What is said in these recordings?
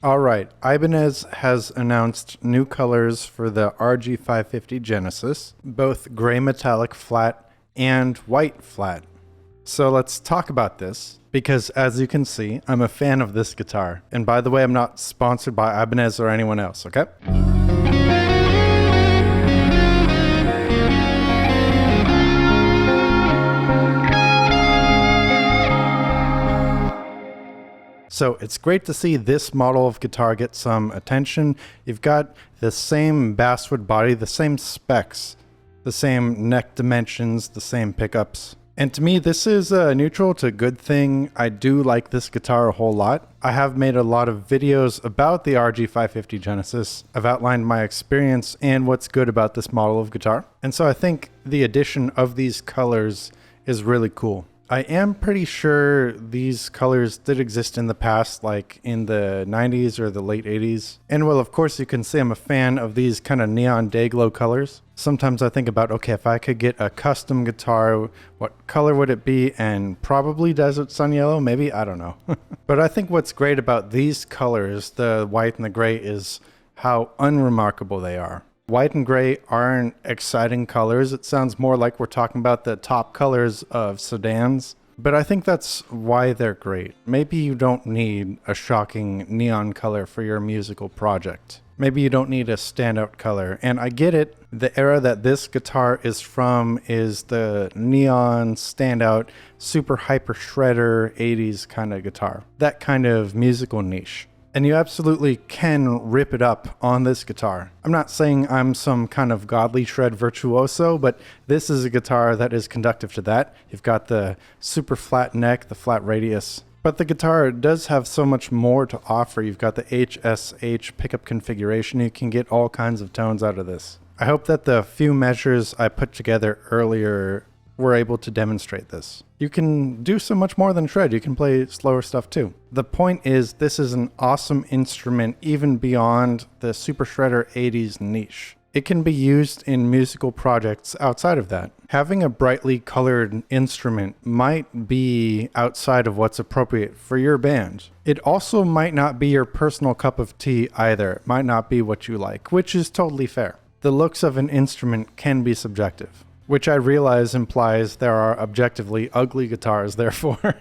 Alright, Ibanez has announced new colors for the RG550 Genesis, both gray metallic flat and white flat. So let's talk about this, because as you can see, I'm a fan of this guitar. And by the way, I'm not sponsored by Ibanez or anyone else, okay? So it's great to see this model of guitar get some attention. You've got the same basswood body, the same specs, the same neck dimensions, the same pickups. And to me, this is a neutral to good thing. I do like this guitar a whole lot. I have made a lot of videos about the RG550 Genesis. I've outlined my experience and what's good about this model of guitar. And so I think the addition of these colors is really cool. I am pretty sure these colors did exist in the past, like in the 90s or the late 80s. And well, of course, you can see I'm a fan of these kind of neon dayglow colors. Sometimes I think about, okay, if I could get a custom guitar, what color would it be? And probably Desert Sun Yellow, maybe, I don't know. But I think what's great about these colors, the white and the gray, is how unremarkable they are. White and gray aren't exciting colors. It sounds more like we're talking about the top colors of sedans, but I think that's why they're great. Maybe you don't need a shocking neon color for your musical project. Maybe you don't need a standout color, and I get it. The era that this guitar is from is the neon standout, super hyper shredder 80s kind of guitar. That kind of musical niche. And you absolutely can rip it up on this guitar. I'm not saying I'm some kind of godly shred virtuoso, but this is a guitar that is conductive to that. You've got the super flat neck, the flat radius. But the guitar does have so much more to offer. You've got the HSH pickup configuration. You can get all kinds of tones out of this. I hope that the few measures I put together earlier were able to demonstrate this. You can do so much more than shred. You can play slower stuff too. The point is, this is an awesome instrument even beyond the super shredder 80s niche. It can be used in musical projects outside of that. Having a brightly colored instrument might be outside of what's appropriate for your band. It also might not be your personal cup of tea either. It might not be what you like, which is totally fair. The looks of an instrument can be subjective, which I realize implies there are objectively ugly guitars, therefore.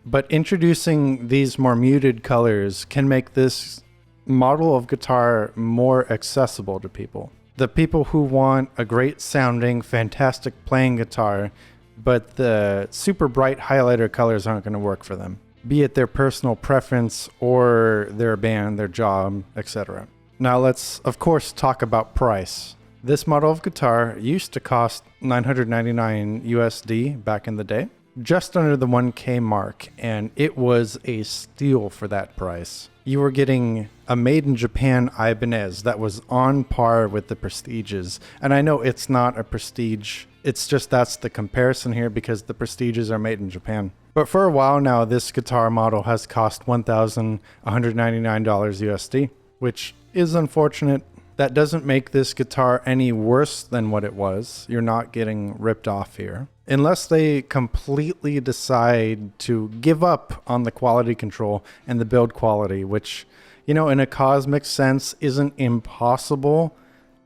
But introducing these more muted colors can make this model of guitar more accessible to people. The people who want a great sounding, fantastic playing guitar, but the super bright highlighter colors aren't going to work for them, be it their personal preference or their band, their job, etc. Now let's, of course, talk about price. This model of guitar used to cost $999 USD back in the day, just under the 1K mark, and it was a steal for that price. You were getting a made in Japan Ibanez that was on par with the Prestiges, and I know it's not a Prestige, it's just that's the comparison here because the Prestiges are made in Japan. But for a while now, this guitar model has cost $1,199 USD, which is unfortunate. That doesn't make this guitar any worse than what it was. You're not getting ripped off here. Unless they completely decide to give up on the quality control and the build quality, which, you know, in a cosmic sense isn't impossible.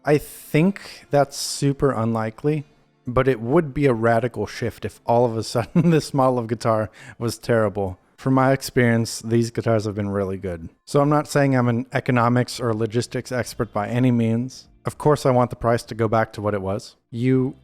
I think that's super unlikely, but it would be a radical shift if all of a sudden this model of guitar was terrible. From my experience, these guitars have been really good. So I'm not saying I'm an economics or logistics expert by any means. Of course, I want the price to go back to what it was. You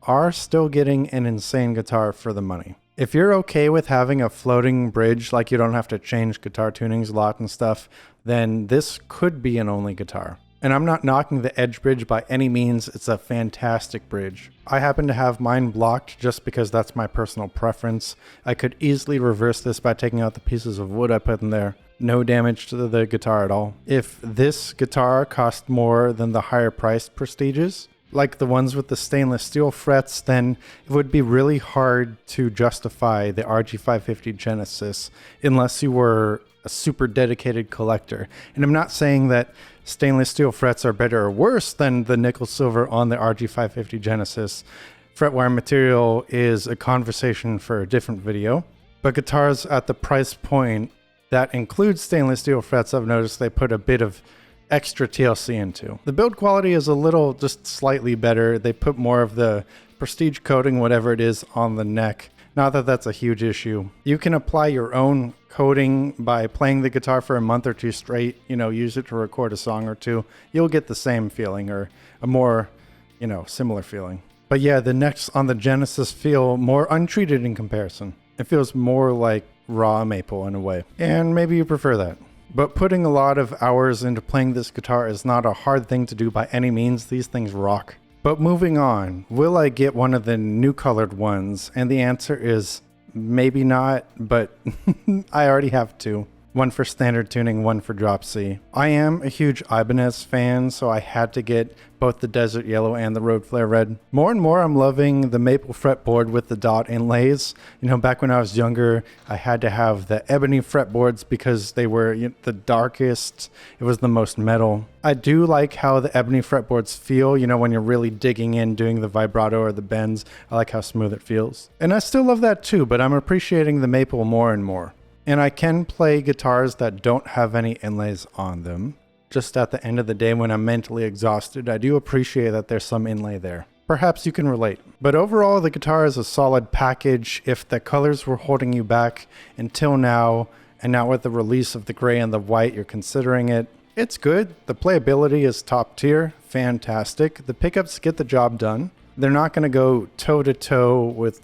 are still getting an insane guitar for the money. If you're okay with having a floating bridge, like you don't have to change guitar tunings a lot and stuff, then this could be an only guitar. And I'm not knocking the Edge bridge by any means. It's a fantastic bridge. I happen to have mine blocked just because that's my personal preference. I could easily reverse this by taking out the pieces of wood I put in there. No damage to the guitar at all. If this guitar cost more than the higher priced Prestiges, like the ones with the stainless steel frets, then it would be really hard to justify the RG550 Genesis unless you were a super dedicated collector. And I'm not saying that stainless steel frets are better or worse than the nickel silver on the RG550 Genesis. Fretwire material is a conversation for a different video. But guitars at the price point that includes stainless steel frets. I've noticed they put a bit of extra TLC into. The build quality is a little, just slightly better. They put more of the prestige coating, whatever it is, on the neck. Not that that's a huge issue. You can apply your own coating by playing the guitar for a month or two straight, use it to record a song or two. You'll get the same feeling, or a more, similar feeling. But yeah, the necks on the Genesis feel more untreated in comparison. It feels more like raw maple in a way. And maybe you prefer that. But putting a lot of hours into playing this guitar is not a hard thing to do by any means. These things rock. But moving on, will I get one of the new colored ones? And the answer is maybe not, but I already have two. One for standard tuning, one for drop C. I am a huge Ibanez fan, so I had to get both the Desert Yellow and the Road Flare Red. More and more, I'm loving the maple fretboard with the dot inlays. Back when I was younger, I had to have the ebony fretboards because they were the darkest. It was the most metal. I do like how the ebony fretboards feel, when you're really digging in, doing the vibrato or the bends. I like how smooth it feels. And I still love that too, but I'm appreciating the maple more and more. And I can play guitars that don't have any inlays on them. Just at the end of the day when I'm mentally exhausted, I do appreciate that there's some inlay there. Perhaps you can relate. But overall, the guitar is a solid package. If the colors were holding you back until now, and now with the release of the gray and the white, you're considering it, it's good. The playability is top tier, fantastic. The pickups get the job done. They're not going to go toe to toe with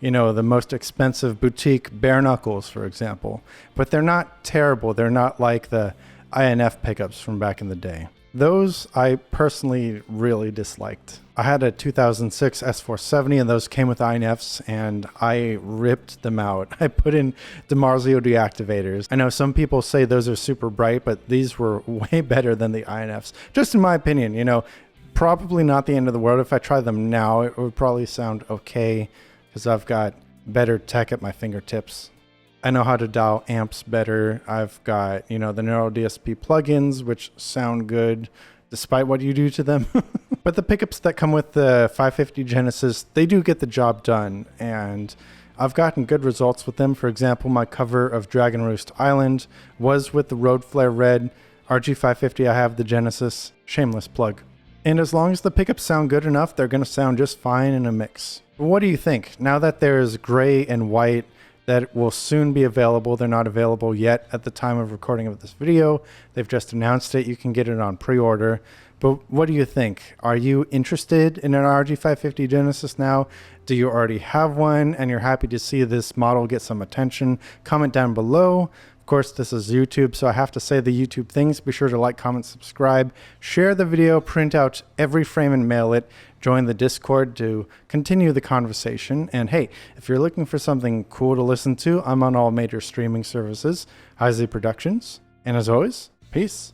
the most expensive boutique bare knuckles, for example. But they're not terrible. They're not like the INF pickups from back in the day. Those I personally really disliked. I had a 2006 S470 and those came with INFs and I ripped them out. I put in DiMarzio deactivators. I know some people say those are super bright, but these were way better than the INFs. Just in my opinion, probably not the end of the world. If I tried them now, it would probably sound okay, because I've got better tech at my fingertips. I know how to dial amps better. I've got, the Neural DSP plugins, which sound good despite what you do to them. But the pickups that come with the 550 Genesis, they do get the job done. And I've gotten good results with them. For example, my cover of Dragon Roost Island was with the Road Flare Red. RG550, I have the Genesis. Shameless plug. And as long as the pickups sound good enough, they're going to sound just fine in a mix. What do you think? Now that there's gray and white that will soon be available, they're not available yet at the time of recording of this video. They've just announced it. You can get it on pre-order. But what do you think? Are you interested in an RG550 Genesis now? Do you already have one and you're happy to see this model get some attention? Comment down below. Of course, this is YouTube, so I have to say the YouTube things. Be sure to like, comment, subscribe, share the video, print out every frame and mail it. Join the Discord to continue the conversation. And hey, if you're looking for something cool to listen to, I'm on all major streaming services, Heisey Productions. And as always, peace.